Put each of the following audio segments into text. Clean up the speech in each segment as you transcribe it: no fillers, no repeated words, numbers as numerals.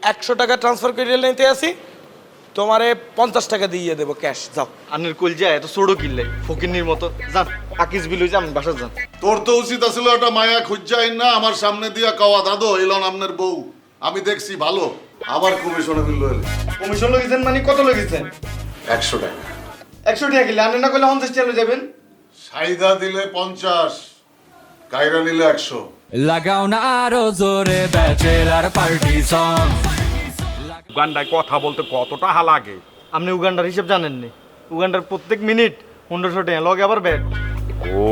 100 টাকা ট্রান্সফার করে নিতে আসি, তোমারে 50 টাকা দিয়ে দেবো ক্যাশ। যাও। আনের কল যায় এত ছোড়ো কিনলে ফকিন্নির মতো যান আকিস বিল হয়ে যান বাসা যান। তোর তো উচিত আসলে একটা মায়া খুঁজাই না আমার সামনে দিয়া কওয়া দাদু এলন আপনার বউ আমি দেখছি ভালো আবার কমিশনে বিল এলে কমিশন লগেছেন মানে কত লগেছেন? 100 টাকা 100 টাকা কিনলে আনে না করলে 50 টাকা যাবেন। সাইদা দিলে 50, কায়রা নিলে 100। লাগাও না আরো জোরে ব্যাচেলার পার্টি সং। উগান্ডায় কথা বলতে কতটা হা লাগে? আপনি উগান্ডার হিসাব জানেন নি? উগান্ডার প্রত্যেক মিনিট 1500 টাকা লগে আবার ব্যাট। ও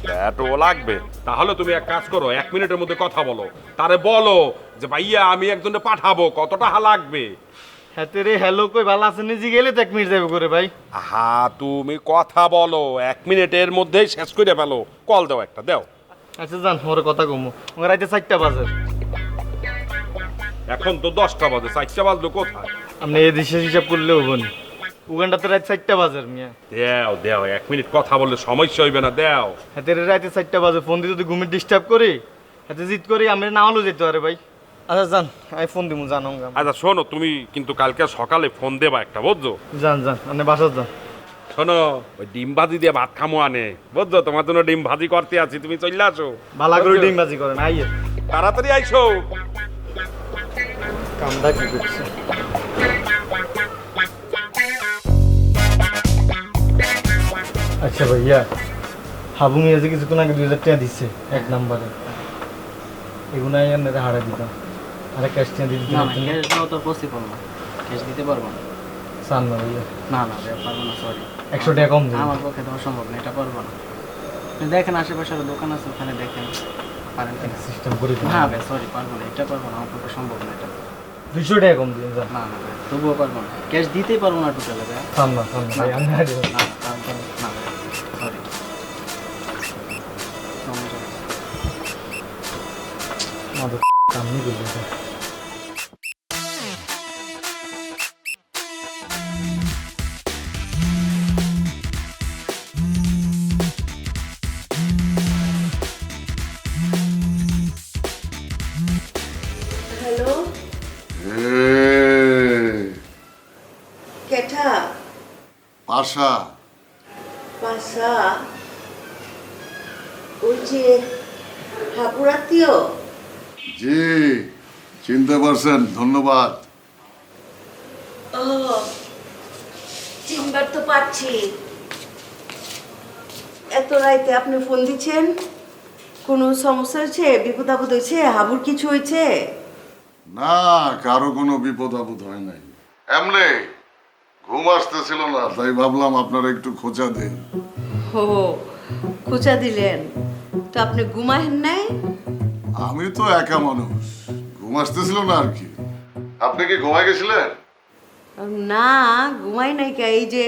ব্যাটও লাগবে। তাহলে তুমি এক কাজ করো, 1 মিনিটের মধ্যে কথা বলো, তারে বলো যে ভাইয়া আমি একজনকে পাঠাবো, কতটা হা লাগবে। হাতে রে হ্যালো কই ভালো আছেন জি গেলে তো 1 মিনিট যাবে করে ভাই। হা তুমি কথা বলো, 1 মিনিটের মধ্যেই শেষ করে ফেলো। কল দাও, একটা দাও। আচ্ছা যান ওর কথা কমু ওর রাইতে 4টা বাজে। এখন তো 10টা বাজে, 4টা বাজলো কোথায়? আপনি এই দেশের হিসাব করলে হবো না। উগান্ডাতে রাত 4টা বাজে মিয়া। দাও দাও, 1 মিনিট কথা বললে সমস্যা হইবে না, দাও। হাতে রে রাতে 4টা বাজে ফোন দিয়ে যদি ঘুমের ডিস্টার্ব করি হাতে জিত করি আমি না হলেও যেতে পারে ভাই। আচ্ছা যান আমি ফোন দিমু জানো। আচ্ছা শোনো, তুমি কিন্তু কালকে সকালে ফোন দেবা একটা, বুঝছো? যান যান আপনি বাসা যান। শোনো, ওই ডিম ভাজি দিয়ে ভাত খামো আনে, বুঝছো? তোমার জন্য ডিম ভাজি করতে আছি, তুমি চলে আসো। ভালো করে ডিম বাজি করেন আইয়ে। তাড়াতাড়ি আইসো। কামটা কি করছে? আচ্ছা ভাইয়া হাবু মিয়া যে কিছুক্ষণ আগে 2000 টাকা দিচ্ছে 1 নম্বরে, এগুলো আপনাদের হারা দিতাম আরে ক্যাশ টাকা দিয়ে না দিতাম। না ক্যাশ দেওয়া তো পসিবল না, ক্যাশ দিতে পারবো না। চান না ভাইয়া না না ভাইয়া পারবো না, সরি। 100 টাকা কম দিন। আমার পক্ষে দেওয়া সম্ভব না, এটা পারবো না। আপনি দেখেন আশেপাশে আরো দোকান আছে, ওখানে দেখেন পারেন কিনা। সিস্টেম করে দিন। না ভাই সরি পারবো না, এটা পারবো না, আমার পক্ষে সম্ভব না এটা। 200 টাকা কম দিন যান। না না ভাই তবুও পারবো না, ক্যাশ দিতেই পারবো না টোটালে ভাই। চান না ভাই আমি হারিয়ে দেবো। না না ভাই সরি। আমাদের সামনে গেলে হ্যালো কেঠা পাশা পাশা ওই যে হাপুরাত্মীয়। জি চিনতে পারছেন, ধন্যবাদ। ও চিনবার তো পারছি। এত রাইতে আপনি ফোন দিচ্ছেন, কোনো সমস্যা হয়েছে? বিপদ আপদ হয়েছে? হাবুর কিছু হয়েছে? না কারো কোনো বিপদ আপদ হয় নাই, এমনি ঘুম আসতেছিল না তাই ভাবলাম আপনারা একটু খোঁচা দেন। ও খোঁচা দিলেন তো আপনি ঘুমাহেন নাই? আমি তো একা মানুষ, ঘুম আসতেছিল না আর কি। আপনি কি ঘুমাই গেছিলেন? না ঘুমাই নাই কে, এই যে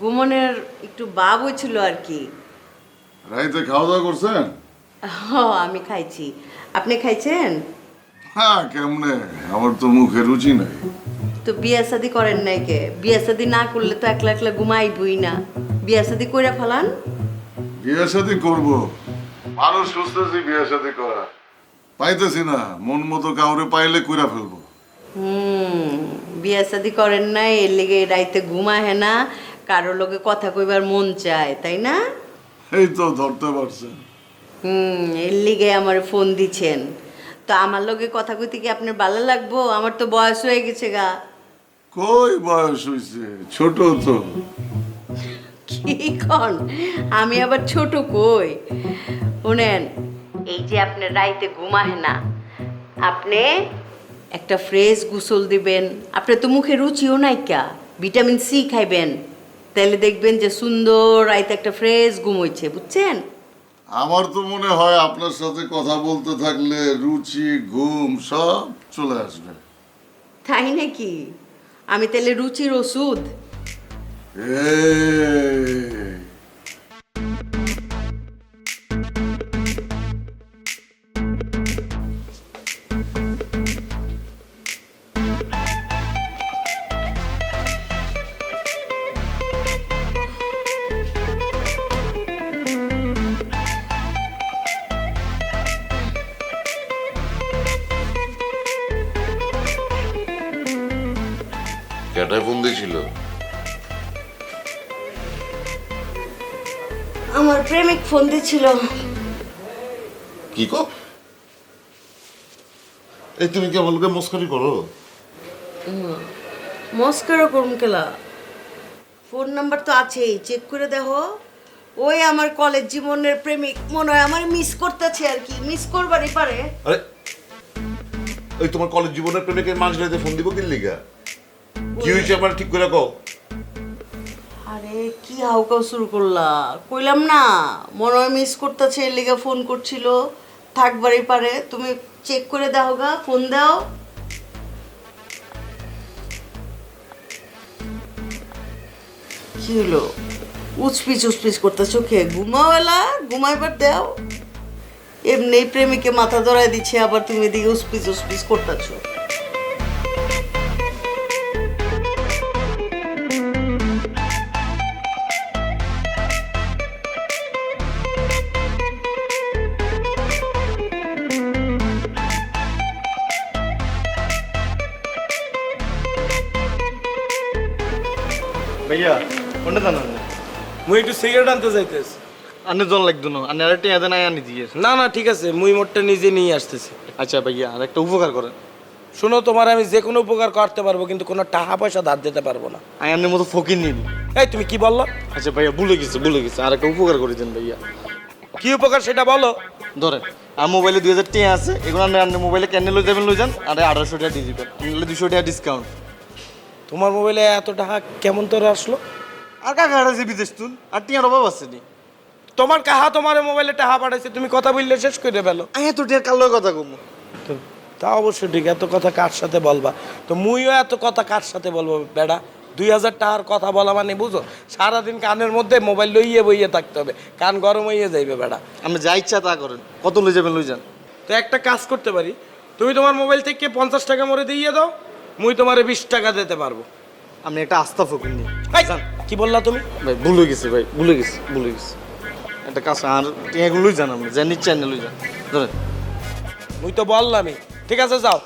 ঘুমনের একটু ভাব হয়েছিল আর কি। রাইতে খাওয়া দাওয়া করছেন? আমি খাইছি, আপনি খাইছেন? হ্যাঁ কেমনে, আমার তো মুখে রুচি নাই। তো বিয়া শাদি করেন নাই কে? বিয়া শাদি না করলে তো একলা একলা ঘুমাইবই না, বিয়া শাদি কইরা ফেলান। বিয়ে শাদী করবো, মানুষ খুঁজতেছি বিয়ে শাদী করা, পাইতেছি না। মন মতো কাউরে পাইলে কইরা ফেলবো। বিয়া শাদি করেন নাই এর লেগে রাইতে ঘুমাহে না, কারো লোকে কথা কইবার মন চায়, তাই না? এই তো ধরতে পারছেন। এর লিগে আমার ফোন দিছেন। তো আমার লগে কথা কইতে কি আপনার ভালো লাগবো? আমার তো বয়স হয়ে গেছে গা। কই বয়স হইছে, ছোট তো। কি কন? আমি আবার ছোট কই? শুনেন, এই যে আপনি রাইতে ঘুমাহে না, আপনি একটা ফ্রেশ গোসল দিবেন। আপনার তো মুখে রুচিও নাইকা, ভিটামিন সি খাইবেন, তাহলে দেখবেন যে সুন্দর রাইতে একটা ফ্রেশ ঘুম হইছে, বুঝছেন? আমার তো মনে হয় আপনার সাথে কথা বলতে থাকলে রুচি ঘুম সব চলে আসবে। তাই নাকি? আমি তাহলে রুচির ওষুধ? এই কেটায় ফোন দিয়েছিল? আমার প্রেমিক ফোন দিছিল। কি কো? এই তুমি কি আমাকে মস্করি করো? মস্কারও করুন কেলা, ফোন নাম্বার তো আছেই, চেক করে দেখো। ওই আমার কলেজ জীবনের প্রেমিক মনে হয় আমার মিস করতেছে আর কি, মিস করবারই পারে। আরে ওই তোমার কলেজ জীবনের প্রেমিকের মাঝরাতে ফোন দিব কি লিগা? কি হয়েছে আমার ঠিক করে কও। আরে কি হাউকাও শুরু করলা, কইলাম না মনে হয় মিস করতেছে এর লিগা ফোন করছিল, থাকবারই পারে। তুমি চেক করে দাও গা, ফোন দাও। কি হলো উচপিচ উচপিচ করতেছো? কে ঘুমাও এলা, ঘুমাইবার দাও। এমনি প্রেমিকে মাথা ধরাই দিচ্ছে, আবার তুমি এদিকে উচপিচ উচপিচ করতেছো। ভাইয়া কোনটা জানান না? মুই একটু সিগারেট আনতে যাইতেছি। আনে জন লাগতো না, আনে আরেকটা ইয়াদে নাই আনি দিয়ে। না না ঠিক আছে, মুই মোটটা নিজে নিয়ে আসতেছি। আচ্ছা ভাইয়া আর একটা উপকার করেন। শোনো, তোমার আমি যে কোনো উপকার করতে পারবো, কিন্তু কোনো টাকা পয়সা ধার দিতে পারবো না। আয়ানের মতো ফকির নিন। এই তুমি কি বললো? আচ্ছা ভাইয়া ভুলে গেছে আর একটা উপকার করে দেন ভাইয়া। কি উপকার সেটা বলো। ধরেন আমার মোবাইলে 2000 টাকা আছে, এগুলো আপনি মোবাইলে কেন লই যাবেন লই যান, আর 1800 টাকা দিয়ে দিবেন, নাহলে 200 টাকা ডিসকাউন্ট। তোমার মোবাইলে এত টাকা কেমন তোর আসলো? আর কাকা হারাইছে বিদেশ তুল, আর টিয়ার অভাব আছে নি। তোমার কাহা তোমার মোবাইলে টাকা পাঠাইছে, তুমি কথা বললে শেষ করে ফেলো। আয়া তো টিয়ার কালো কথা কম। তা অবশ্যই ঠিক, এত কথা কার সাথে বলবা? তো মুইও এত কথা কার সাথে বলবো বেড়া? 2000 টাকার কথা বলা মানে বুঝো, সারাদিন কানের মধ্যে মোবাইল লইয়ে বইয়ে থাকতে হবে, কান গরম হইয়ে যাইবে বেড়া। আপনি যা ইচ্ছা তা করেন, কত লই যাবেন লই যান। তো একটা কাজ করতে পারি, তুমি তোমার মোবাইল থেকে 50 টাকা মরে দিয়ে দাও, মুই তোমারে 20 টাকা দিতে পারবো। আপনি একটা আস্থা ফকির নিন। এই, কি বললা তুমি? ভাই ভুলে গেছি ভাই, ভুলে গেছি। একটা কাজ আর টিয়াগুলো লই যান, আপনি যা নিচ্ছেন না লই যান। ধরেন মুই তো বললামই, ঠিক আছে যাও।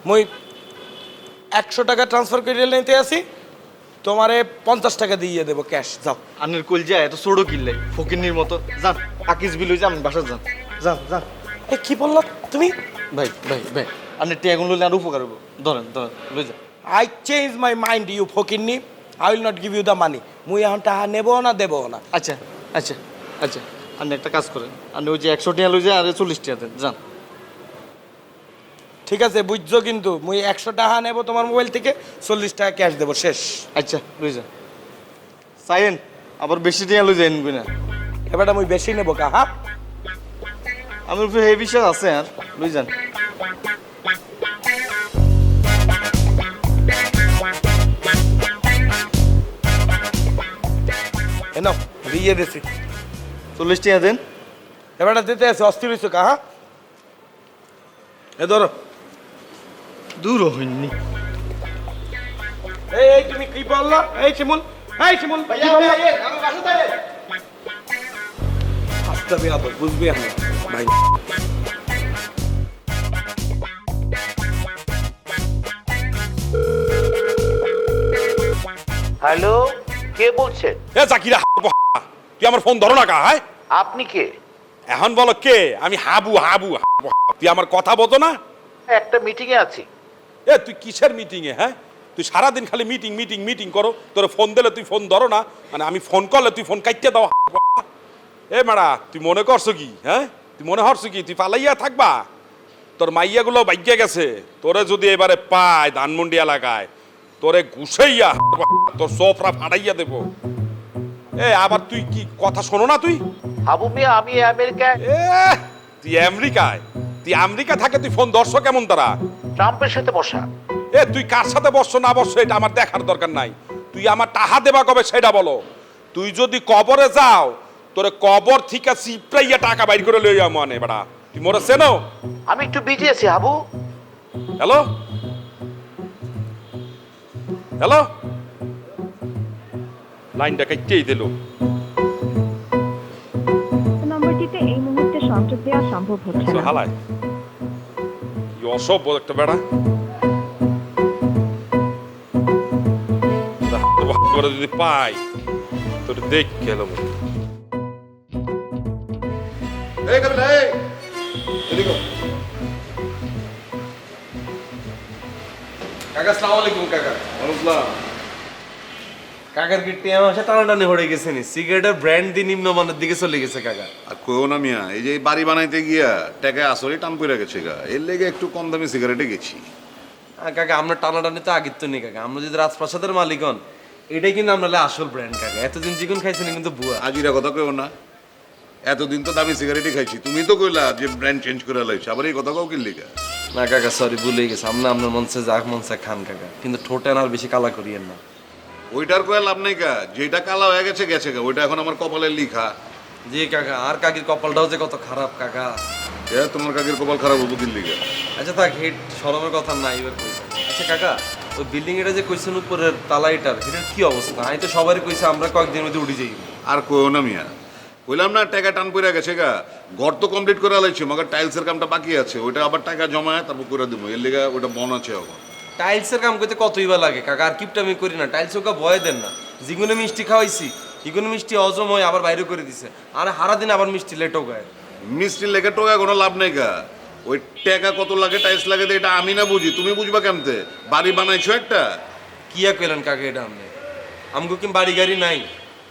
মুই 100 টাকা ট্রান্সফার করে নিতে আসি, তোমারে 50 টাকা দিয়ে দেবো ক্যাশ। যাও। আনের কল যায় এত ছোড়ো কিনলাই ফকিরনির মতো। যান আকিস বিল হয়ে যান, বাসা যান। যান যান। এ কি বললা তুমি? ভাই আপনি টিয়াগুলো লইলে আর উপকার হবো। ধরেন লই যান। I change my mind you ফকিরনি, I will not give you the money. মুই এখন টাকা নেবো না দেবো না। আচ্ছা আপনি একটা কাজ করেন, আপনি ওই যে 100 টাকা লই যায় আর 40 টাকা দেন। যান। ঠিক আছে বুঝছো, কিন্তু মুই 100 টাকা নেবো তোমার মোবাইল থেকে, 40 টাকা ক্যাশ দেবো, শেষ। আচ্ছা লই যান। চাইেন আবার বেশি টাকা লই যাইন কিনা। এবারটা মুই বেশি নেবো কা? হ্যাঁ আমার উপরে এই বিশ্বাস আছে, আর লই যান। এনো দিয়ে দিছি, 40 টাকা দেন। এবারটা দিতে আছে, অস্থির হইছো কা? হ্যাঁ এ ধরো। দূর হইনি। এই তুমি কি বললা? এই শিমুল, ভাইয়া আস্তে বেয়াদব, বুঝবি আমি ভাই। হ্যালো, কে বলছেন? এ জাকিরা, তুই আমার ফোন ধরো না কা? হ্যাঁ আপনি কে? এখন বলো কে? আমি হাবু। তুই আমার কথা বলতো না? একটা মিটিং এ আছি। এ তুই কিসের মিটিং এ? হ্যাঁ তুই সারাদিন খালি মিটিং করো, তোর ফোন দিলে তুই ফোন ধরো না, মানে আমি ফোন করলে তুই ফোন কাইতে দাও। এ মারা, তুই মনে করছো কি? হ্যাঁ তুই মনে হরছো কি তুই পালাইয়া থাকবা? তোর মাইয়াগুলো বাইকে গেছে, তোরে যদি এবারে পায় ধানমন্ডি এলাকায়, তোরে ঘুষাইয়া তোর সোফরা ফাটাইয়া দেবো। এ আবার তুই কি কথা শোনো না তুই? হাবু মিয়া, আমি আমেরিকায়। এ তুই আমেরিকা থাকে, তুই ফোন ধরছো কেমন তারা? ট্রাম্পের সাথে বসা। এ তুই কার সাথে বসছো না বসছো এটা আমার দেখার দরকার নাই। তুই আমার টাহা দেবা কবে সেটা বলো। তুই যদি কবরে যাও, তোরে কবর থেকে চিপড়াইয়া টাকা বাইর করে লইয়া মনে বেড়া। তুই মোরে চেনো? আমি একটু বিজি আছি হাবু। হ্যালো লাইনটা কাটতেই দিল। নম্বরটিতে এই মুহূর্তে সংযোগ দেওয়া সম্ভব হচ্ছে না। হালায় কি অসভ্য একটা বেড়া। করে যদি পাই তোর দেখ গেলাম। এই কাবিলা, এই এদিকে আয়। কাকা আসসালামু আলাইকুম কাকা। আসসালাম। কাকার কি টিয়া মাসে টানাটানি হয়ে গেছে নি, সিগারেটের ব্র্যান্ড দিয়ে নিম্নমানের দিকে চলে গেছে কাকা। আর কইও না মিয়া, এই যে এই বাড়ি বানাইতে গিয়া টাকায় আসলে টান পড়ে গেছে গা, এর লেগে একটু কম দামি সিগারেটে গেছি। কাকা আমরা টানাটানি তো আগের তো নেই কাকা, আমরা যদি রাজপ্রাসাদের মালিক হন এটাই কিন্তু আমরা আসল ব্র্যান্ড কাকা। এতদিন চিকন খাইছেন কিন্তু বুয়া। আজিরা কথা কইও না, এতদিন তো দামি সিগারেটই খাইছি, তুমি তো কইলা যে ব্র্যান্ড চেঞ্জ করে লাইছি, আবার এই কথা কাউ কি লিখা? না কাকা সরি, ভুলে গেছে। আমরা আপনার মনসে যা মনসে খান কাকা, কিন্তু ঠোঁটে আর বেশি কালা করিয়েন না। ওইটার কয়ে লাভ নাই কা, যেটা কালা হয়ে গেছে গেছে গা, ওইটা এখন আমার কপালে লিখা। জি কাকা, আর কাকির কপালটাও যে কত খারাপ কাকা। এ তোমার কাকের কপাল খারাপ হবো কি লিখা? আচ্ছা থাক, হেড সরমের কথা নাই এবার কই। আচ্ছা কাকা, ওই বিল্ডিং এটা যে কইছেন উপরের তালাইটার, এটার কি অবস্থা? আমি তো সবারই কইছে আমরা কয়েকদিনের মধ্যে উঠে যাই। আর কইও না মিয়া, কইলাম না টাকা টান পড়ে গেছে গা, ঘর তো কমপ্লিট করে লাইছি, মগর টাইলসের কামটা বাকি আছে, ওইটা আবার টাকা জমায় তারপর করে দেবো, এর লেগে ওইটা বন আছে এখন। টাইলসের কাম করতে কতই বা লাগে কাকা, আর কিপটা আমি করি না। টাইলস ওকে ভয় দেন না, যেগুলো মিষ্টি খাওয়াইছি এগুলো মিষ্টি হজম হয় আবার বাইরে করে দিছে, আর হারা দিন আবার মিষ্টি লেটও গায়। মিষ্টির লেগে টোকা কোনো লাভ নেই গা, ওই টাকা কত লাগে টাইলস লাগে এটা আমি না বুঝি, তুমি বুঝবা কেমতে? বাড়ি বানাইছো একটা। কিয়া কইলেন কাকা এটা আপনি? আমগো কি বাড়ি গাড়ি নাই?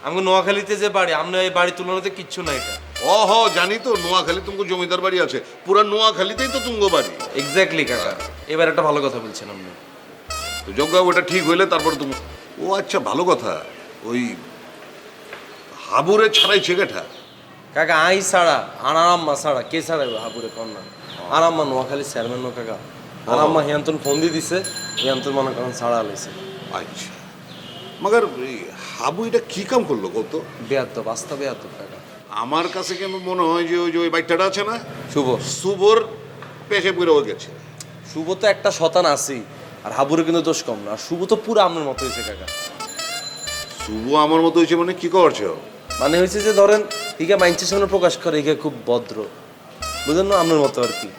আমগো নোয়াখালীতে যে বাড়ি, আমরা এই বাড়ির তুলনাতে কিচ্ছু নাই এটা। ও হ জানি তো, নোয়াখালী তুমি জমিদার বাড়ি আছে, পুরা নোয়াখালীতেই তো তুঙ্গ বাড়ি। এক্স্যাক্টলি কাকা, এবার একটা ভালো কথা বলছেন আপনি। তো যোগ্য ওটা ঠিক হইলে তারপর তুমি। ও আচ্ছা ভালো কথা, ওই হাবুরে ছাড়াই ছেগেটা। কাকা আই ছাড়া আর আরাম্মা ছাড়া কে ছাড়াইব হাবুরে কন্যা? আরাম্মা নোয়াখালী চেয়ারম্যান নো কাকা। আরাম্মা হিয়ান্তন ফোন দিয়ে দিছে, হিয়ান্তন মনে করেন ছাড়া লাইছে। আচ্ছা মগর এই হাবু এটা কি কাম করলো কত? বেয়াত্ত বাস্তব বেয়াত্ত কাকা। আমার কাছে কেন মনে হয় যে ওই যে ওই বাইকটা আছে না, শুভ শুভর পেশে পুরো হয়ে গেছে। শুভ তো একটা শতান আছেই, আর হাবুরে কিন্তু দোষ কম না। আর শুভ তো পুরো আপনার মতো হয়েছে কাকা। শুভ আমার মতো হয়েছে মানে কি করছো? মানে হয়েছে যে ধরেন ইকে মাইন্সের সামনে প্রকাশ করে ইকে খুব ভদ্র, বুঝলেন না? আপনার মতো আর কি।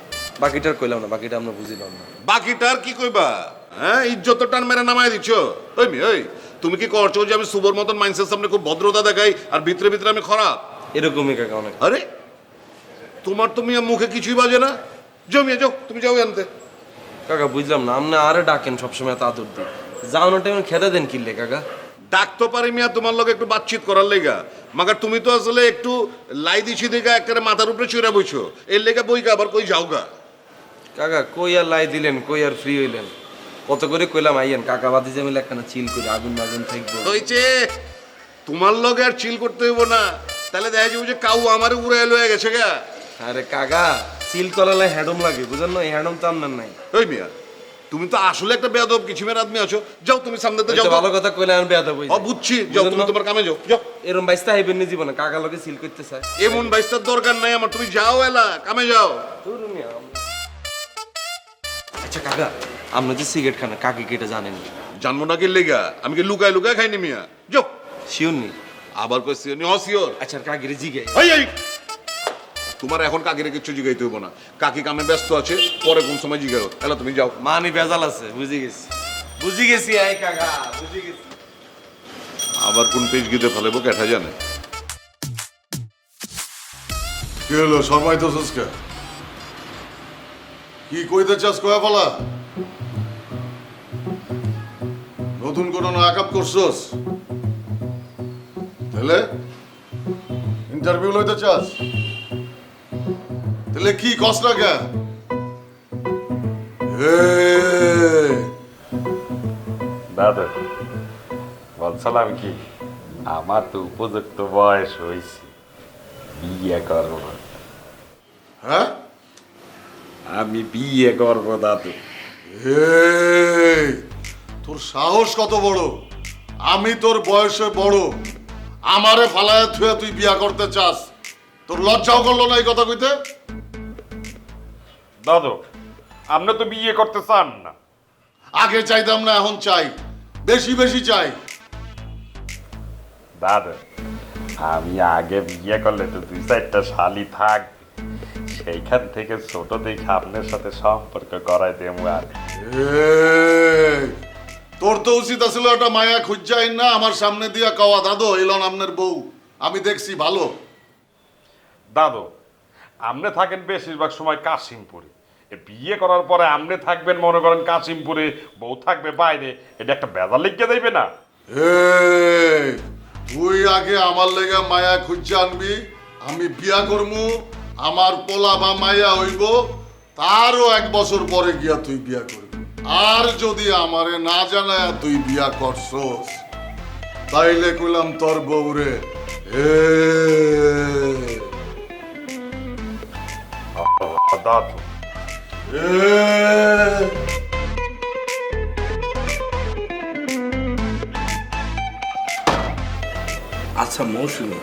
বাকিটার কইলাম না, বাকিটা আমরা বুঝিলাম না। বাকিটার কি কইবা? হ্যাঁ ইজ্জত টান মেরে নামায় দিচ্ছ। ওই মি ওই তুমি কি করছো যে আমি শুভর মতন মাইন্সের সামনে খুব ভদ্রতা দেখাই আর ভিতরে ভিতরে আমি খারাপ? এরকমই কাকা অনেক। আরে তোমার তো মিয়া মুখে কিছুই বাজে না। যাও মিয়া যাও, তুমি যাও আনতে। কাকা বুঝলাম না, আপনি আরে ডাকেন সবসময় এত আদর দিই, যাওয়ানোর টাইমে খেতে দেন কিনলে কাকা? ডাকতে পারি মিয়া তোমার লগে একটু বাতচিত করার লেগা, মাগার তুমি তো আসলে একটু লাই দিছি দেখা একেবারে মাথার উপরে চড়ে বইছো, এর লেগা বইগা আবার কই যাওগা। কাকা কই আর লাই দিলেন, কই আর ফ্রি হইলেন? কত করে কইলাম আইয়েন, কাকা বাদি যে মিলে একখানা চিল করে আগুন মাগুন থাকবো। হইছে তোমার লগে আর চিল করতে হইব না, তাহলে দেখা যাবে যে কাউ আমারে উড়ে লয়ে গেছে গা। আরে কাকা চিল করালে হ্যাডম লাগে, বুঝেন না? এই হ্যাডম তো আপনার নাই। ওই মিয়া তুমি তো আসলে একটা বেয়াদব কিছিমের আদমি আছো, যাও তুমি সামনেতে যাও। ভালো কথা কইলে আমি বেয়াদব হই। ও বুঝছি, যাও তুমি তোমার কামে যাও যাও। এরম বাইস্তা হাইবেন নি জীবনে, কাকা লগে সিল করতে চায় এমন বাইস্তার দরকার নাই আমার, তুমি যাও এলা কামে যাও। আচ্ছা কাকা, আপনি যে সিগারেট খান কাকে কেটে জানেন? জানবো না কি লেগা, আমি কি লুকায় লুকায় খাইনি মিয়া। যাও। শিওর নি? আবার কই সিওর নি? সিওর। আচ্ছা কাকিরে জিগাই। এই এই তোমার এখন কাকিরে কিছু জিগাইতে হইব না, কাকি কামে ব্যস্ত আছে, পরে কোন সময় জিগাও। এলা তুমি যাও। মানি বেজাল আছে, বুঝি গেছি বুঝি গেছি। আই কাকা বুঝি গেছি। আবার কোন পেজ গিতে ফেলেবো কেঠা জানে। কি হলো শর্মাই তো সুস্কা? কি কইতে চাস কয়া বলা? নতুন কোন আকাপ করছস? তাহলে ইন্টারভিউ লইতে চাস? তাহলে কি কস না কে? দাদা বলছিলাম কি, আমার তো উপযুক্ত বয়স হয়েছে, বিয়ে করবো। হ্যাঁ আমি বিয়ে করবো দাদু। এই, তোর সাহস কত বড়? আমি তোর বয়সে বড়, আমারে ফালায় থুয়ে তুই বিয়া করতে চাস? তোর লজ্জাও করলো না এই কথা কইতে? দাদু আপনি তো বিয়ে করতে চান না। আগে চাইতাম না, এখন চাই, বেশি বেশি চাই। দাদু আমি আগে বিয়ে করলে তো 2-4টা শালি থাক, সেইখান থেকে ছোট দেখে আপনার সাথে সম্পর্ক করাই দেবো। আর এই, তোর তো উচিত ছিল একটা মায়া খুঁজাই না আমার সামনে দিয়া কওয়া দাদু এলন আপনার বউ আমি দেখছি ভালো। দাদু আপনি থাকেন বেশিরভাগ সময় কাশিমপুরে, এ বিয়ে করার পরে আপনি থাকবেন মনে করেন কাশিমপুরে, বউ থাকবে বাইরে, এটা একটা বেজার লিখে দেবে না? এই, তুই আগে আমার লেগে মায়া খুঁজে আনবি, আমি বিয়া করমু, আমার পোলা বা মায়া হইব, তারও 1 বছর পরে গিয়া তুই বিয়া করবি। আর যদি আমারে না জানায় তুই বিয়া করছস তাইলে কইলাম তোর বউরে দাদু আচ্ছা মৌসুমী,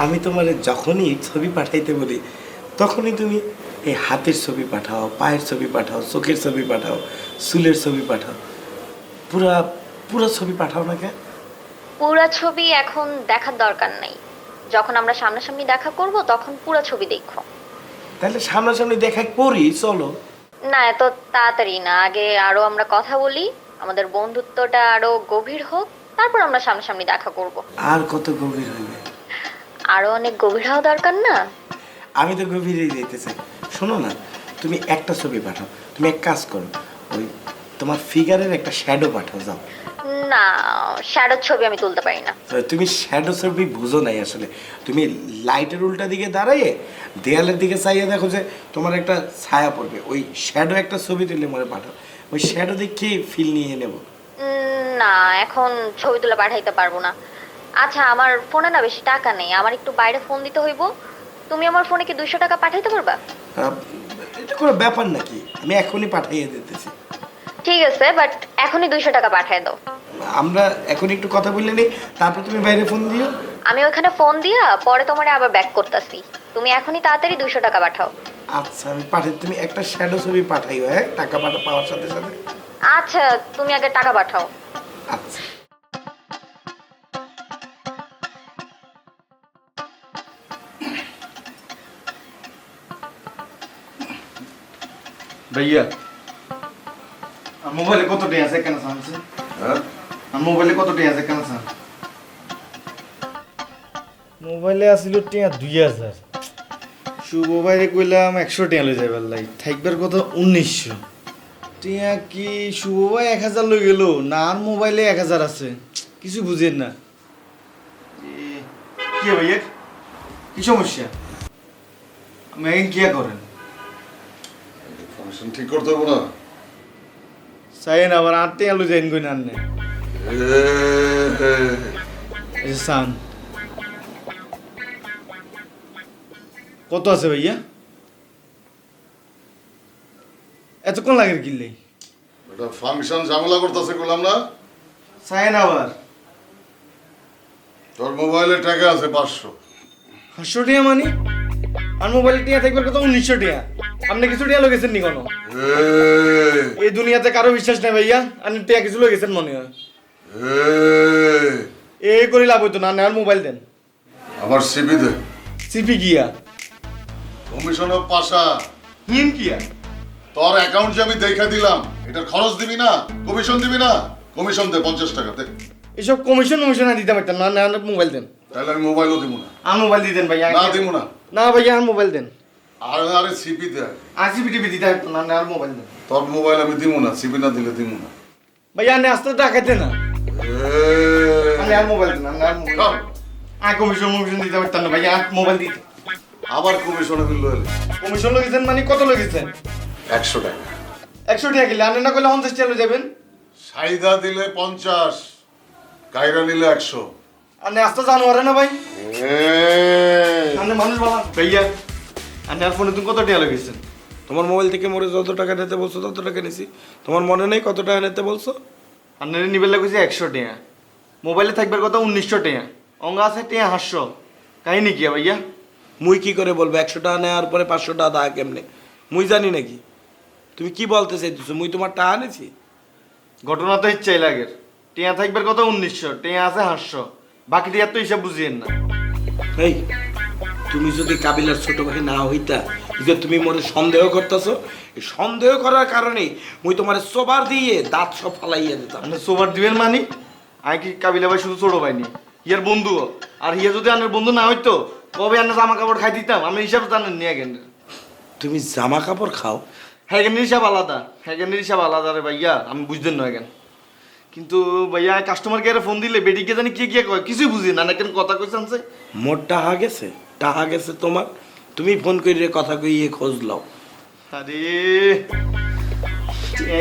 আমি তোমার যখনই ছবি পাঠাইতে বলি তখনই তুমি এই হাতের ছবি পাঠাও, পায়ের ছবি পাঠাও, চোখের ছবি পাঠাও, চুলের ছবি পাঠাও, পুরা পুরা ছবি পাঠাও না কেন? পুরা ছবি এখন দেখার দরকার নাই, যখন আমরা সামনাসামনি দেখা করব তখন পুরা ছবি দেখো। তাহলে সামনাসামনি দেখা করি, চলো। না এত তাড়াতাড়ি না, আগে আরো আমরা কথা বলি, আমাদের বন্ধুত্বটা আরো গভীর হোক, তারপর আমরা সামনাসামনি দেখা করব। আর কত গভীর হইবে? আরো অনেক গভীর হওয়া দরকার না? আমি তো গভীরেই যেতে চাই। শোনো না, তুমি একটা ছবি পাঠাও, তুমি এক কাজ করো, ওই তোমার ফিগারের একটা শ্যাডো পাঠাও, যাও। না, শ্যাডোর ছবি আমি তুলতে পারি না। তো তুমি শ্যাডো ছবি বুঝো নাই আসলে। তুমি লাইটের উল্টা দিকে দাঁড়াইয়ে দেয়ালের দিকে চাইয়ে দেখো যে তোমার একটা ছায়া পড়বে, ওই শ্যাডো একটা ছবি তুলে মনে পাঠাও, ওই শ্যাডো দেখে ফিল নিয়ে নেব। না এখন ছবি তুলে পাঠাইতে পারবো না। আচ্ছা আমার ফোনে না বেশি টাকা নেই, আমার একটু বাইরে ফোন দিতে হইব, তুমি আমার ফোনে কি 200 টাকা পাঠাইতে পারবা? এটা কোনো ব্যাপার নাকি, আমি এখনই পাঠিয়ে দিতেছি। ঠিক আছে, বাট এখনই 200 টাকা পাঠিয়ে দাও। আমরা এখন একটু কথা বললে নিই, তারপর তুমি বাইরে ফোন দিও। আমি ওখানে ফোন দিয়া পরে তোমারে আবার ব্যাক করতেছি, তুমি এখনই তাড়াতাড়ি 200 টাকা পাঠাও। আচ্ছা আমি পাঠাই, তুমি একটা শ্যাডো ছবি পাঠাইও, হ্যাঁ, টাকা পাওয়ার সাথে সাথে। আচ্ছা তুমি আগে টাকা পাঠাও। আচ্ছা ভাইয়া আর মোবাইলে কত টাকা আছে কেন সামছে? হ্যাঁ আর মোবাইলে কত টাকা আছে কেন সাম? মোবাইলে আসিল টাকা 2000, শুভ ভাইরে কইলাম 100 টাকা লই যাইবার লাই, থাকবার কথা 1900 টাকা। কি শুভ ভাই 1000 লই গেল না? আর মোবাইলে 1000 আছে, কিছু বুঝেন না। কি ভাইয়া কি সমস্যা? আমি এখন কি করেন? ফাংশন ঠিক করতে হবে না? সাইন আবার 8 টাকা লই যাইন কই না আননে? সান কত আছে ভাইয়া? এতক্ষণ লাগে কিনলে? এটা ফাংশন ঝামেলা করতেছে কইলাম না? সাইন আবার তোর মোবাইলে টাকা আছে 500। 500 টাকা মানে? আর মোবাইলে টাকা থাকবার কথা 1900 টাকা। আপনি কিছু টাকা লগেছেন নি কোনো? এই দুনিয়াতে কারো বিশ্বাস নাই ভাইয়া, আপনি টাকা কিছু লগেছেন মনে হয়। এই করি লাভ হইতো না, আর মোবাইল দেন। আমার সিপি দে। সিপি গিয়া কমিশন অফ পাশা হিন কিয়া তোর অ্যাকাউন্ট যে আমি দেখা দিলাম, এটার খরচ দিবি না? কমিশন দিবি না? কমিশন দে 50 টাকা দে। এসব কমিশন দিতে পারতেন না, না মোবাইল দেন। তাহলে আমি মোবাইলও দিব না। আর মোবাইল দিয়ে দেন ভাইয়া। না দিব না। না ভাইয়া আর মোবাইল দেন। আরে সিপি দে। আর সিপি টিপি দিতে পারতেন না, আর মোবাইল দেন। তোর মোবাইল আমি দিব না, সিপি না দিলে দিব না। ভাইয়া আপনি আস্তে টাকাইতে না, আমি আর মোবাইল দেন। আর মোবাইল আর কমিশন দিতে পারতেন না ভাইয়া, আর মোবাইল দিতে। আবার কমিশনে বিল লইলে কমিশন লগেছেন মানে কত লগেছেন? 100 টাকা। 100 টাকা কিলো আনেন না, করলে 50 টাকা যাবেন। সাইদা দিলে 50, কাইরা নিলে 100। আপনি আস্তে জানোয়ারে না ভাই, আপনি মানুষ বাবা। ভাইয়া আপনি আর ফোনে তুমি কত টাকা লগেছেন? তোমার মোবাইল থেকে মোরে যত টাকা নিতে বলছো তত টাকা নিছি। তোমার মনে নেই কত টাকা নিতে বলছো? আপনার নিবেল লাগছে 100 টাকা, মোবাইলে থাকবার কথা 1900 টাকা, অঙ্গ আছে টাকা 800। কাহিনী কি ভাইয়া? মুই কি করে বলবো 100 টাকা নেওয়ার পরে 500 টাকা দা কেমনে? মুই জানি নাকি? তুমি কি বলতে চাইতেছো? মুই তোমার টাকা আনেছি? ঘটনা তো ইচ্ছাই লাগে, টিয়া থাকবার কথা 1900, টিয়া আছে 800, বাকি টিয়ার তো হিসাব বুঝিয়েন না। এই তুমি যদি কাবিলার ছোট ভাই না হইতা এই যে তুমি মোরে সন্দেহ করতেছো, এই সন্দেহ করার কারণেই মুই তোমার সোবার দিয়ে দাঁত সব ফালাইয়া দিতাম। আপনি সোবার দিবেন মানি? আমি কি কাবিলা ভাই শুধু ছোট ভাই নি, ইয়ার বন্ধু। আর হিয়া যদি আনের বন্ধু না হইতো কবে আনে জামা কাপড় খাই দিতাম। আমি হিসাব জানেন নি এখন। তুমি জামা কাপড় খাও? হ্যাঁ হিসাব আলাদা, হ্যাঁ হিসাব আলাদা রে ভাইয়া, আমি বুঝতেন না এখন। কিন্তু ভাইয়া কাস্টমার কেয়ারে ফোন দিলে বেডিকে জানি কি কয় কিছুই বুঝি না, কেন কথা কইছেন সে। মোর টাহা গেছে তোমার, তুমি ফোন করে কথা কইয়ে খোঁজ লও। আরে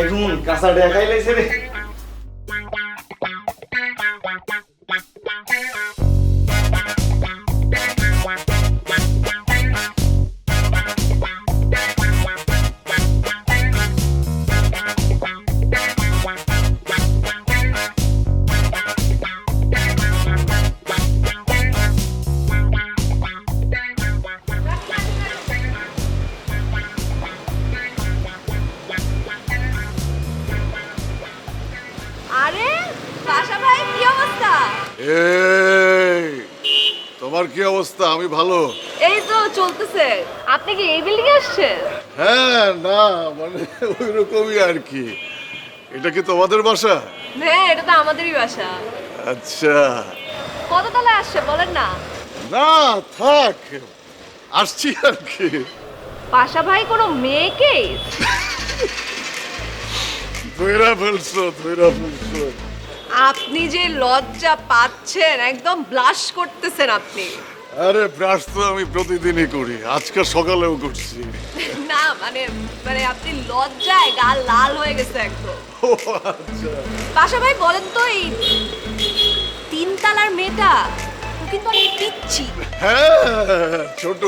এখন কাঁচা দেখাই লাইছে রে। আরে পাশা ভাই কি অবস্থা? এই তোমার কি অবস্থা? আমি ভালো। এই তো চলতেছে। আপনি কি এই বিল্ডিং এ আসছেন? হ্যাঁ, না মানে ওই রকমই আর কি। এটা কি তোমাদের বাসা? হ্যাঁ, এটা তো আমাদেরই বাসা। আচ্ছা। কত তলায় আসছে বলেন না? না থাক, আসছি আর কি। পাশা ভাই কোনো মেয়েকে? ধৈরা ফেলছো। আপনি যে লজ্জা পাচ্ছেন, একদম ব্লাশ করতেছেন আপনি। আরে ব্রাশ তো আমি প্রতিদিনই করি, আজকে সকালেও করছি। না মানে মানে আপনি লজ্জায় গাল লাল হয়ে গেছে একদম। ও আচ্ছা। পাশা ভাই বলেন তো, এই 3 তলার মেয়েটা ও কিন্তু অনেক পিচ্ছি। হ্যাঁ ছোট।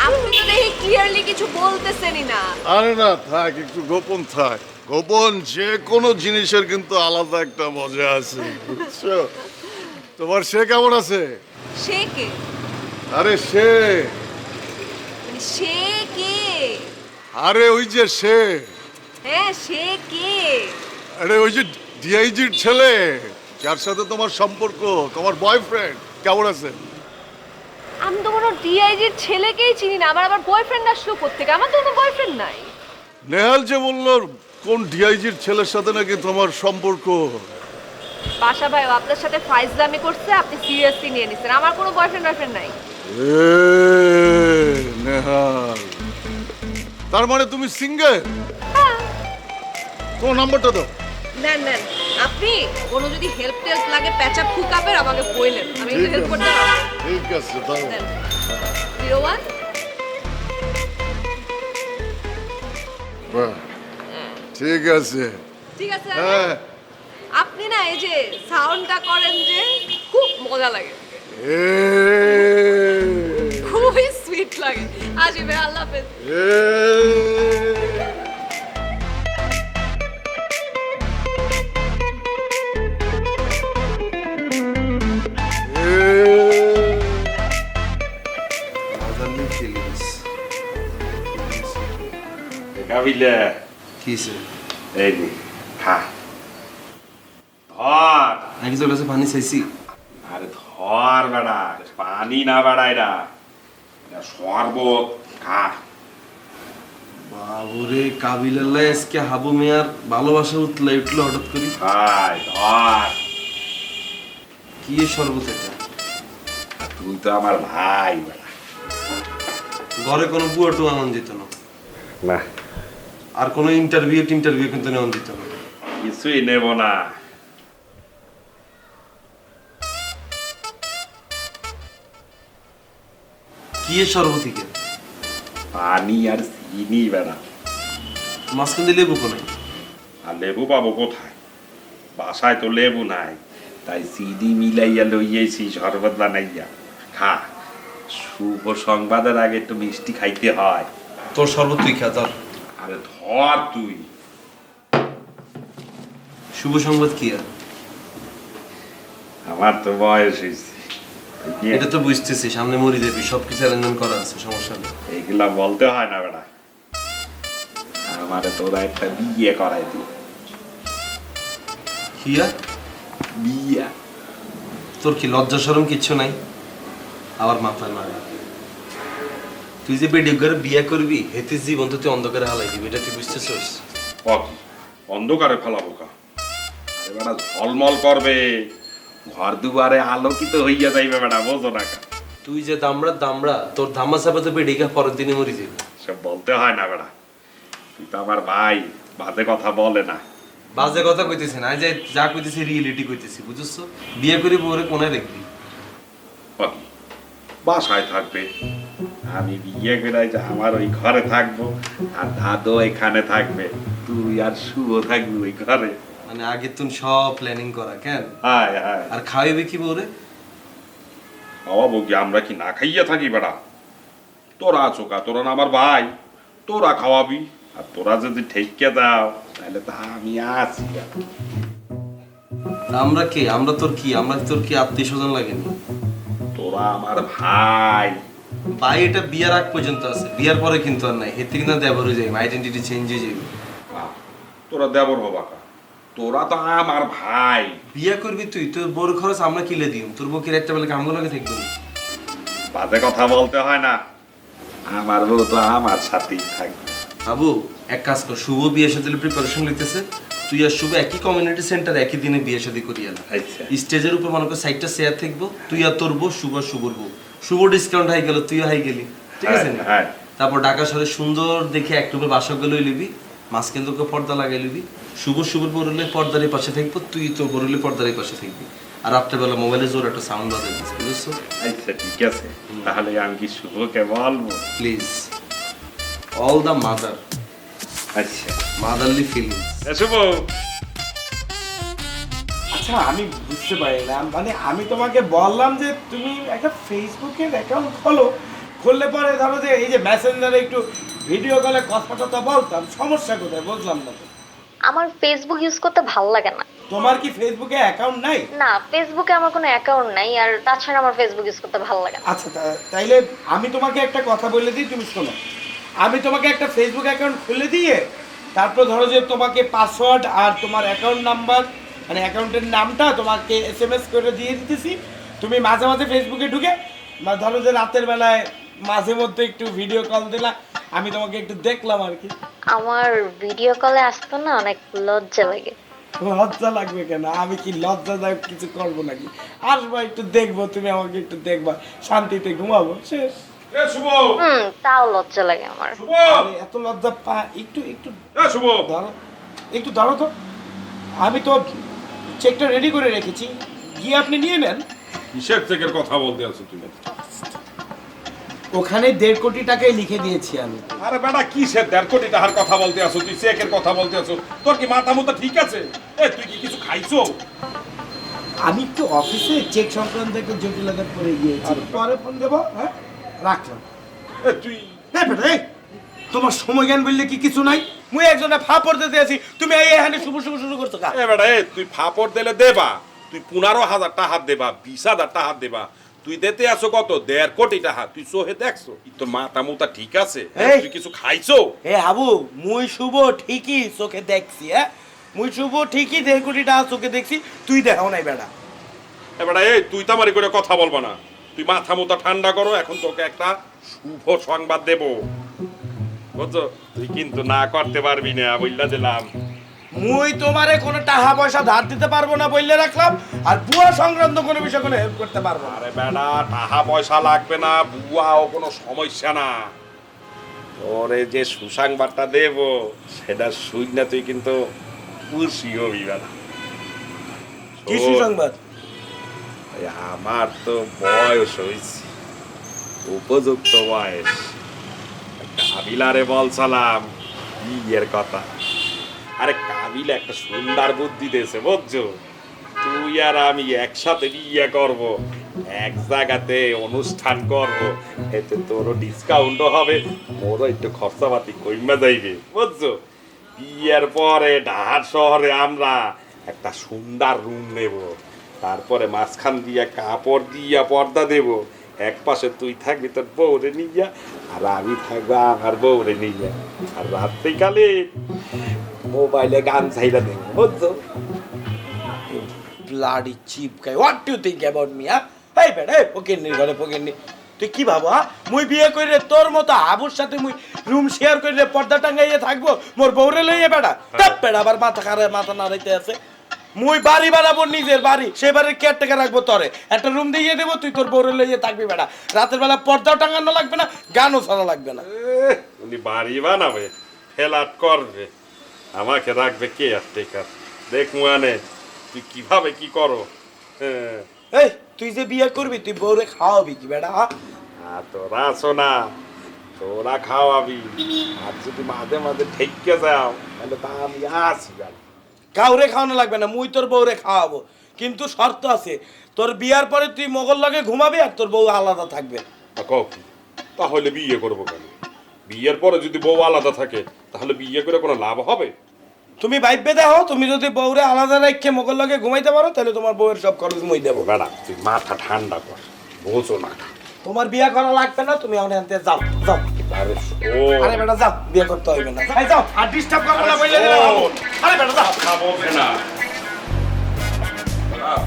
আপনি তো দেখি ক্লিয়ারলি কিছু বলতেছেনই না। আরে না থাক, একটু গোপন থাক। গোপন যে কোনো জিনিসের কিন্তু আলাদা একটা মজা আছে, বুঝছো? তোমার সে কেমন আছে? সে কে? আরে সে, মানে সে কে? আরে ওই যে সে, হ্যাঁ সে কে? আরে ওই যে ডিআইজির ছেলে, যার সাথে তোমার সম্পর্ক, তোমার বয়ফ্রেন্ড কেমন আছে? আমি তো কোনো ডিআইজির ছেলেকেই চিনি না, আমার বয়ফ্রেন্ড আসলো কোত্থেকে? আমার তো কোনো বয়ফ্রেন্ড নাই। নেহাল যে বললো কোন ডিআইজির ছেলের সাথে নাকি তোমার সম্পর্ক। পাশা ভাই আপনার সাথে ফাইজলামি করছে, আপনি সিরিয়াসলি নিয়ে নিছেন। আমার কোনো বয়ফ্রেন্ড নাই। এ নেহাল, তার মানে তুমি সিঙ্গেল? তোমার নাম্বারটা দাও। নেন আপনি কোনো যদি হেল্প লাগে প্যাচআপ হুকআপের আমাকে কইলেন, আমি একটু হেল্প করতে পারবো। ঠিক আছে দাও। 01 বাহ, ঠিক আছে। ঠিক আছে। হ্যাঁ আপনি না এই যে সাউন্ডটা করেন যে খুব মজা লাগে, এ খুবই সুইট লাগে। আসি ভাই, আল্লাহ হাফেজ। কাবিলা কিছে এই নে, খা ধর। নাকি তোর কাছে পানি চাইছি? আরে ধর বেড়া, পানি না বেড়া, এটা শরবত, খা। বাবুরে কাবিলাল্লাহ, আজকে হাবু মিয়ার ভালোবাসা উঠলো হঠাৎ করি। খাই ধর। কি শরবত এটা? তুই তো আমার ভাই বেড়া। ঘরে কোনো বুয়াটু আনন্দ দিত না, না আর কোনো ইন্টারভিউ কিন্তু নেওয়া দিত না। কিছুই নেব না। কি শরবত? পানি আর চিনি বেড়া। মাঝখান দিয়ে লেবু কোনে? আর লেবু পাবো কোথায়? বাসায় তো লেবু নাই, তাই চিনি মিলাইয়া লইয়েছি শরবত বানাইয়া। খা, শুভ সংবাদের আগে একটু মিষ্টি খাইতে হয়। তোর শরবত তুই খা তোর। আরে ধর তুই। শুভ সংবাদ কি আর? আমার তো বয়স হয়েছে, এটা তো বুঝতেছি, সামনে মরি যাবি, সবকিছু অ্যারেঞ্জমেন্ট করা আছে, সমস্যা নেই। এগুলা বলতে হয় না বেটা। আমারে তোরা একটা বিয়ে করাই দি। হিয়া বিয়া? তোর কি লজ্জা শরম কিচ্ছু নাই? আবার মাথায় মারে। তুই যে বেডি করে বিয়ে করবি হেতে জীবন তো তুই অন্ধকারে হালাই দিবি, এটা তুই বুঝতেছিস? অন্ধকারে ফেলাবো কা বেটা, ঝলমল করবে, ঘর দুয়ারে আলোকিত হইয়া যাইবে বেটা, বোঝো না কা? তুই যে দামড়া তোর ধামা চাপা তো বেডিকা পরের দিনে মরি যাবে। সব বলতে হয় না বেটা, তুই তো আমার ভাই, বাজে কথা বলে না। বাজে কথা কইতেছি না, যে যা কইতেছি রিয়েলিটি কইতেছি, বুঝছস? বিয়ে করে বউরে কোনে রাখবি? বাসায় থাকবে, আমি বিয়ে করে যে আমার ওই ঘরে থাকবো, আর দাদু এখানে থাকবে, তুই আর শুভ থাকবি ওই ঘরে। মানে আগে তুমি সব প্ল্যানিং করা কেন? হায় হায়, আর খাওয়াইবে কি বউরে? খাওয়াবো কি, আমরা কি না খাইয়া থাকি বেটা? তোরা আছো কা, তোরা না আমার ভাই, তোরা খাওয়াবি, আর তোরা যদি ঠেকিয়ে দাও তাহলে তো আমি আছি। আমরা কে? আমরা তোর কি? আমরা তোর কি আত্মীয় স্বজন লাগেনি? তোরা আমার ভাই। ভাই এটা বিয়ার আগ পর্যন্ত আছে, বিয়ার পরে কিন্তু আর নাই। এর থেকে না দেবর হয়ে যাবে, আইডেন্টিটি চেঞ্জ হয়ে যাবে। তোরা দেবর হবা কা, তোরা তো আমার ভাই। বিয়া করবি তুই, তোর বউর খরচ আমরা কিলে দিই, তোর বউ কি একটা বেলা কামগুলো লাগে থাকবো? বাজে কথা বলতে হয় না, আমার বউ তো আমার সাথেই থাকবে। আবু এক কাজ কর, শুভ বিয়ে সাথে প্রিপারেশন লিখতেছে, তুই আর শুভ একই কমিউনিটি সেন্টার একই দিনে বিয়ে শাদী করিয়া না। আচ্ছা, স্টেজের উপর মনে কর সাইডটা শেয়ার থাকবো, তুই আর তোর বউ, শুভ আর শুভর বউ। শুভ ডিসকাউন্ট হাই গেল, তুইও হাই গেলি, ঠিক আছে না? হ্যাঁ। তারপর ঢাকা শহরে সুন্দর দেখে একটুকুর বাসক গেলে লিবি, মাঝখান তোকে পর্দা লাগাই লিবি, শুভর বরলে পর্দার পশে থাকবো, তুই তোর বরলে পর্দার পাশে থাকবি। আর রাত্রেবেলা মোবাইলে জোর একটা সাউন্ড বাজাই দিস, বুঝছো? আচ্ছা ঠিক আছে, তাহলে আমি কি শুভকে বলবো? প্লিজ, অল দ্য মাদার, আচ্ছা, মাদারলি ফিলিংস। শুভ, আচ্ছা আমি বুঝতে পারিলাম, মানে আমি তোমাকে বললাম যে তুমি একটা ফেসবুকের অ্যাকাউন্ট খুললে পরে ধরো যে এই যে মেসেঞ্জারে একটু ভিডিও কলে কথা টথা বলতাম, সমস্যা কোথায় বুঝলাম না তো। আমার ফেসবুক ইউজ করতে ভালো লাগে না। তোমার কি ফেসবুকে অ্যাকাউন্ট নাই? না, ফেসবুকে আমার কোনো অ্যাকাউন্ট নাই, আর তাছাড়া আমার ফেসবুক ইউজ করতে ভালো লাগে না। আচ্ছা তাইলে আমি তোমাকে একটা কথা বলে দিই, তুমি শোনো। আমি তোমাকে একটা ফেসবুক অ্যাকাউন্ট খুলে দিয়ে তারপর ধরো যে তোমাকে পাসওয়ার্ড আর তোমার অ্যাকাউন্ট নাম্বার, মানে অ্যাকাউন্টের নামটা তোমাকে SMS করে দিয়ে দিতেছি। তুমি মাঝে মাঝে ফেসবুকে ঢুকে ধরো যে রাতের বেলায় মাঝে মধ্যে একটু ভিডিও কল দিলা, আমি তোমাকে একটু দেখলাম আর কি। আমার ভিডিও কলে আসতে না অনেক লজ্জা লাগে। লজ্জা লাগবে কেন? আমি কি লজ্জাদায়ক কিছু করবো নাকি? আসবো একটু দেখবো, তুমি আমাকে একটু দেখবা, শান্তিতে ঘুমাবো, শেষ। শুভ, তাও লজ্জা লাগে আমার। আরে এত লজ্জা পা, একটু শুভ ধরো, একটু ধরো তো। আমি তো চেকটা রেডি করে রেখেছি, গিয়ে আপনি নিয়ে নেন। কিসের চেকের কথা বলতে আছো তুমি? ওখানে 1.5 কোটি টাকাই লিখে দিয়েছি আমি। আরে বেটা কিসের 1.5 কোটি টাকার কথা বলতে আছো? তুই চেকের কথা বলতে আছো? তোর কি মাথা মুথা ঠিক আছে? তুই কি কিছু খাইছো? আমি একটু অফিসে চেক সংক্রান্ত একটা জটিলতা পড়ে গিয়েছি, পরে ফোন দেবো। হ্যাঁ, রাখলাম। তুই তোমার সময় জ্ঞান বললে কি কিছু নাই? মুই একজনে ফাপড় দিতে আছি, তুমি এই এখানে শুরু করছো কা? বেটা তুই ফাপড় দিলে দেবা, তুই 15,000 টাকা দেবা, 20,000 টাকা দেবা, তুই দিতে আসো কত? 1.5 কোটি টাকা। তুই চোখে দেখছো? তোর মাথা মুথা ঠিক আছে? তুই কিছু খাইছো? হাবু, মুই শুভ ঠিকই চোখে দেখছি। হ্যাঁ, মুই শুভ ঠিকই 1.5 কোটি টাকা চোখে দেখছি, তুই দেখাও নাই বেটা। বেটা তুই তো আমার করে কথা বলবা না, তুই মাথা মুথা ঠান্ডা করো। এখন তোকে একটা শুভ সংবাদ দেব, বুঝছো? তুই কিন্তু না করতে পারবি না, বললা দিলাম। মুই তোমারে কোনো টাকা পয়সা ধার দিতে পারবো না বললে রাখলাম, আর বুয়া সংক্রান্ত কোনো বিষয় কোনো হেল্প করতে পারবো না। আরে বেটা টাকা পয়সা লাগবে না, বুয়াও কোনো সমস্যা না। তোরে যে সুসংবাদটা দেব সেটা শুই না, তুই কিন্তু খুশি হবি বেটা। কি সুসংবাদ? আমার তো বয়স হয়েছে, উপযুক্ত বয়স। কাবিলারে বলছিলাম বিয়ের কথা। আরে কাবিল একটা সুন্দর বুদ্ধি দিয়েছে, বুঝছো? তুই আর আমি একসাথে বিয়ে করব, এক জায়গাতে অনুষ্ঠান করব, এতে তোরও ডিসকাউন্টও হবে, মোরও একটু খরচাপাতি কমে যাইবে, বুঝছো? বিয়ের পরে ঢাকার শহরে আমরা একটা সুন্দর রুম নেব, তারপরে মাঝখান দিয়ে কাপড় দিয়া পর্দা দেব, এক পাশে তুই থাকবি তোর বউরে নিয়া, আর আমি থাকবো আমার বউরে নিয়া, আর রাত্রিকালে মোবাইলে গান চাইলা দেব, বুঝছো? Bloody cheap guy. What do you think about me? Hey, man, hey, পকেটনির ঘরে পকেটনি। তুই কি ভাবো হ্যাঁ মুই বিয়ে করে তোর মতো হাবুর সাথে মুই রুম শেয়ার করে পর্দা টাঙ্গাইয়ে থাকবো মোর বউরে লইয়ে বেড়া টাপ বেড়া আবার মাথা নাড়াইতে আছে মুই বাড়ি বানাবো নিজের বাড়ি সে বাড়ির কেয়ারটেকার রাখবো তরে একটা রুম দিয়ে দেবো তুই তোর বউরে লইয়ে থাকবি বেড়া রাতের বেলা পর্দাও টাঙানো লাগবে না গানও ছাড়া লাগবে না উনি বাড়ি বানাবে ফেলাট করবে আমাকে রাখবে কে আর টেকার দেখ মানে তুই কিভাবে কি করো হ্যাঁ এই তুই যে বিয়ে করবি তুই বউরে খাওয়াবি কি বেড়া আর তোরা আছো না তোরা খাওয়াবি আর যদি মাঝে মাঝে ঠেকে যাও তাহলে তা আমি আসি জানি কাউরে খাওয়ানো লাগবে না মুই তোর বউরে খাওয়াবো কিন্তু শর্ত আছে তোর বিয়ার পরে তুই মোগল লগে ঘুমাবি আর তোর বউ আলাদা থাকবে কও কি তাহলে বিয়ে করবো কেন বিয়ের পরে যদি বউ আলাদা থাকে তাহলে বিয়ে করে কোনো লাভ হবে তুমি ভাইবে দেখো তুমি যদি বউরে আলাদা রেখে মোগল লগে ঘুমাইতে পারো তাহলে তোমার বউয়ের সব খরচ মই দেবো বেড়া তুই মাথা ঠান্ডা কর বোঝো না তোমার বিয়ে করা লাগবে না তুমি আমার আনতে যাও যাও আরে আরে বেটা যাও বিয়ে করতে হবে না যাই যাও আর ডিস্টার্ব করবে না বলে দিলাম আরে বেটা যাও খাবো না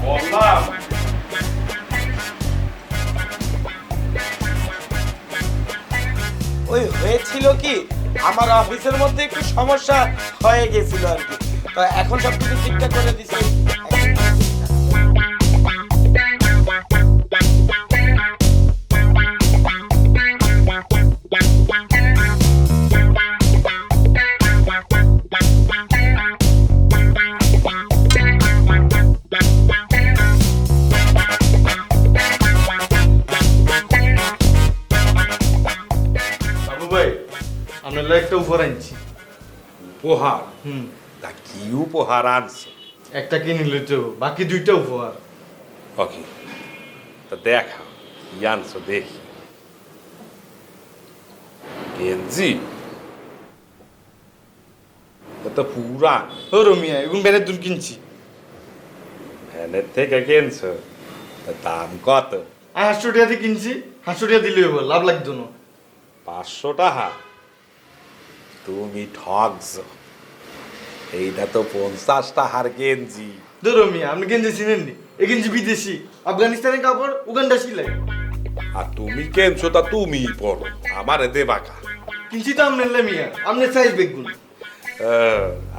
বললাম ওই হয়েছিল কি আমার অফিসের মধ্যে একটু সমস্যা হয়ে গেছিল আর কি তো এখন সব কিছু ঠিকঠাক করে দিছি বাবু ভাই আপনার লাই একটা উপহার আনছি উপহার হুম তা কি উপহার আনছে একটা কিনে নিলে তো বাকি দুইটা উপহার ওকে তা দেখা কি আনছো দেখি গেঞ্জি তো পুরা ও রমিয়া এগুন বেড়ে দূর কিনছি ভ্যানের থেকে কিনছো তা দাম কত আর 500 টাকা দিয়ে কিনছি 500 টাকা দিলে হবে লাভ লাগতো না 500 টাকা তুমি ঠকছো এইটা তো 50 টাকার গেঞ্জি তো রমিয়া আপনি গেঞ্জি চিনেন নি এই গেঞ্জি বিদেশি আফগানিস্তানের কাপড় উগান্ডা সিলাই আর তুমি কেনছো তা তুমি পড়ো আমারে দেবাকা কিনছি তো আপনার মিয়া আপনার সাইজ বেগুন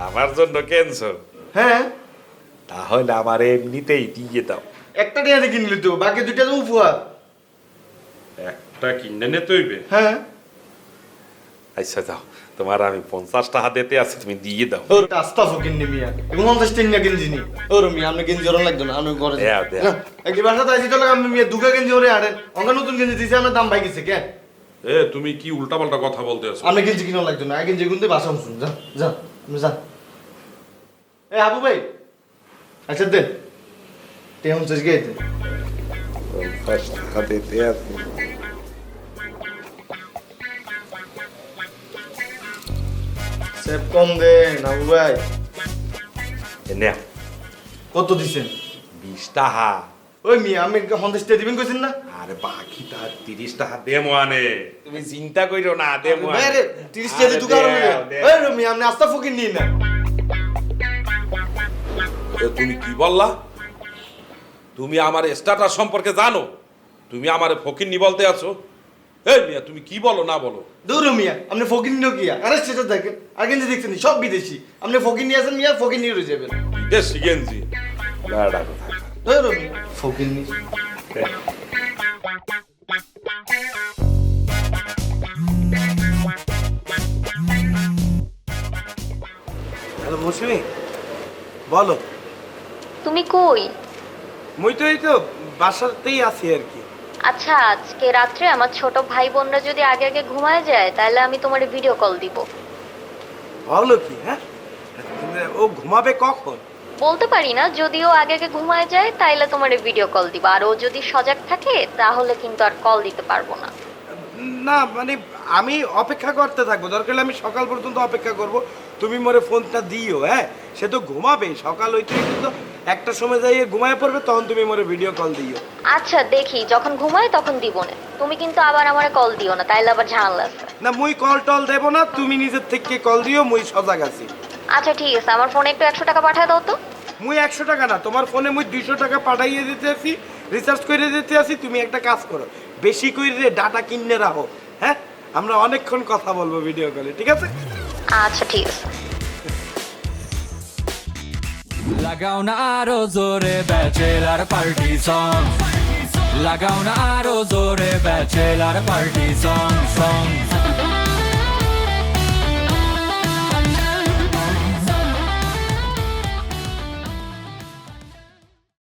আমার জন্য কেনছো হ্যাঁ তাহলে আমার এমনিতেই দিয়ে দাও একটা টাকা দিয়ে কিনলে তো বাকি দুইটা তো উপহার একটা কিনে নিতে হইবে হ্যাঁ আচ্ছা যাও তোমার আমি 50 টাকা দিতে আছি তুমি দিয়ে দাও ওর আস্তা ফকিন নি মিয়া এবং 50 টাকা নিয়ে গেঞ্জি নি ও রমিয়া আপনি গেঞ্জি ওরন লাগতো না আমি ঘরে দেও, দেও। একটি বাসা তো আইছি তো আমি মিয়া দুগা গেঞ্জি ওরে আড়েন অঙ্কা নতুন গেঞ্জি দিছি আমার দাম পাই গেছে কে এ তুমি কি উল্টাপাল্টা কথা বলতে আছো আপনি গেঞ্জি কিনা লাগতো না গেঞ্জি গুনতে বাসা শুন যা যা আপনি যা এ আবু ভাই আচ্ছা দেন তেমন চেষ্টা গাইতে 50 টাকা দিতে আছি সেব কম দেন আবু ভাই নে কত দিছেন 20 টাকা ওই মিয়া আমি 50 টাকা দিবেন কইছেন না আরে বাকিটা 30 টাকা দেমো আনে তুমি চিন্তা কইরো না দেমো ভাই রে 30 টাকা দিয়ে দোকান হবে ওই রমি আপনি আস্তা ফকির নিন না তুমি কি বললা তুমি আমার স্ট্যাটাস সম্পর্কে জানো তুমি আমারে ফকিন্নি বলতে আছো এই মিয়া তুমি কি বলো না বলো দূর মিয়া আপনি ফকির নিও কি আরে সেটা দেখেন আর গেঞ্জি দেখছেন সব বিদেশি আপনি ফকির নিয়ে আসেন মিয়া ফকির নিয়ে রয়ে যাবেন বিদেশি গেঞ্জি লাড়া কথা দূর মিয়া ফকির নিয়ে হ্যালো মৌসুমি বলো তুমি কই? মুই তো এই তো বাসাতেই আছি আর কি আচ্ছা আজকে রাত্রে আমার ছোট ভাই বোনরা যদি আগে আগে ঘুমায় যায় তাহলে আমি তোমার ভিডিও কল দিব। ভালো কি হ্যাঁ ও ঘুমাবে কখন বলতে পারি না, যদিও আগে আগে ঘুমায় যায় তাইলে তোমার ভিডিও কল দিব, আর ও যদি সজাগ থাকে তাহলে কিন্তু আর কল দিতে পারবো না। না মানে আমি অপেক্ষা করতে থাকবো, দরকার হলে আমি সকাল পর্যন্ত অপেক্ষা করব। তুমি মোরে ফোনটা দিও, হ্যাঁ সে তো ঘুমাবে, সকাল হইতে কিন্তু একটা সময় যাইয়ে ঘুমায় পড়বে, তখন তুমি মোরে ভিডিও কল দিও। আচ্ছা দেখি, যখন ঘুমায় তখন দিব না। তুমি কিন্তু আবার আমারে কল দিও না, তাইলে আবার ঝামেলা আছে। না মুই কল টল দেবো না, তুমি নিজের থেকে কল দিও, মুই সজাগ আছি। আচ্ছা ঠিক আছে, আমার ফোনে একটু 100 টাকা পাঠায় দাও তো। মুই 100 টাকা না, তোমার ফোনে মুই 200 টাকা পাঠাইয়ে দিতেছি, রিসার্চ করে দিতে আসি, তুমি একটা কাজ করো, বেশি করে ডাটা কিনে রাখো, হ্যাঁ? আমরা অনেকক্ষণ কথা বলবো ভিডিও কলে, ঠিক আছে? আচ্ছা ঠিক আছে। লাগাও না আরো জোরে ব্যাচেলার পার্টি সং, লাগাও না আরো জোরে ব্যাচেলার পার্টি সং সং